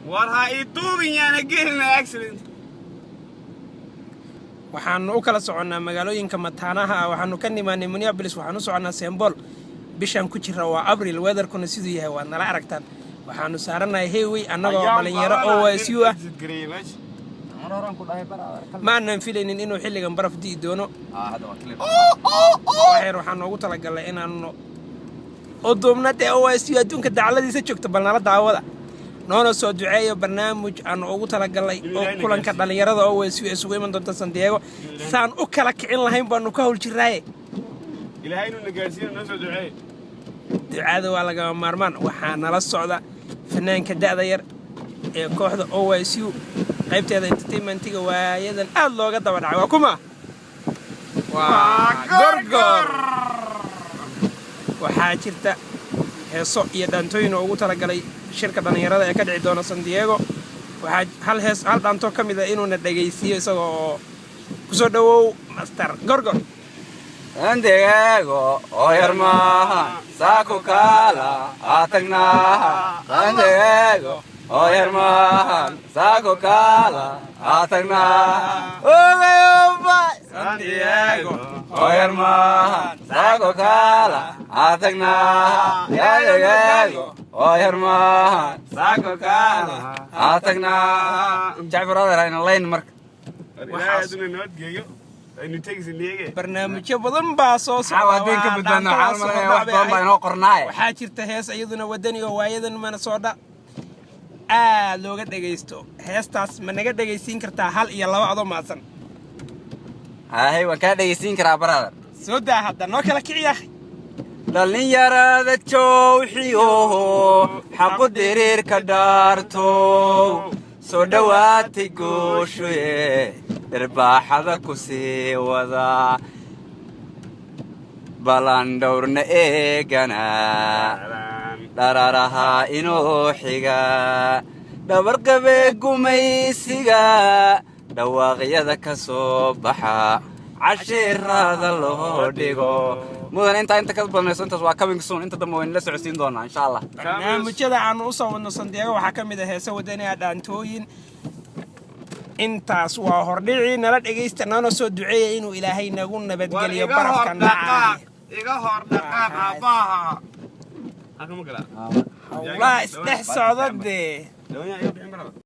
warha iduubin yaana gelina accident waxaan u kala soconaa magaalooyinka mataanaha waxaanu ka nimaanay Minneapolis waxaanu soconaa Sembol bishan ku jira waa April weatherkuna sidoo yahay waa nala aragtaan waxaanu saaranahay highway annagoo dhalinyaro oo ICU ah ma aanan filaynin inuu xilligan baraf dii doono waxaan ugu talagalay inaanu odoomnade oo ICU adduunka dacaladiisa joogto balnala daawada noona soo duceeyo barnaamij aan ugu talagalay oo kulanka dhalinyarada oo ICU isugu iman doonta San Diego saan u kala kicin lahayn baanu ka hawl jirnaa ilaahay inuu nagaarsiino noo soo duceeyo ducada waa laga maarmaan waxaa nala socda fanaanka da'da yar ee kooxda ICU qaybteeda entertainmentiga waayadan aad looga daba dhacay waa kuma waa gorgor waxaa jirta heeso iyo dhaantooyin ugu talagalay shirka dhalinyarada ee ka dhici doona San Diego waxaa hal dhaanto ka mid ah inuuna dhageysiyo isagoo ku soo dhawow master gorgor San Diego oo yarmaha saako kala atagnaha San Diego oo yarmaha saako kala atagnaha San Diego oo yarmaha saako kala atagnaha San Diego oo yarmaha saako kala atagnaha jacbaraada ayna leen marka waxaa aduna noo geeyo aynu tegisinayge barnaamijyo badan baa soo socda ka badbaadna xal maray wax badan baa inoo qornaay waxaa jirta hees iyaduna wadani oo waayadan minneasota aad looga dhageysto heestaas ma naga dhageysiin kartaa hal iyo laba adoo maasan hay waan ka dhageysiin karaa brother soo daa hadda noo kala kiciyaa dhalinyarada jooxiyo xaqu diriirka dhaarto soo dhawaatay gooshoye irbaaxada ku sii wada balandhowrna eegana dhararaha inoo xiga dhabarqabe gumaysiga dhawaaqyada ka soo baxa cashirada loo dhigo mudan inta ka badnayso intaas waa coming soon inta dambe waan la socodsiin doonaa insha Allah barnaamijyada aan u soo wadno San Diego waxaa ka mid ah heeso wadani ah dhaantooyin intaas waa hordhici nala dhageysta nana soo duceeyo inuu ilaahay nagu nabadgeliyo barafkan iga hor dhaqaaqa baaha akuma kala hawla isdhex socda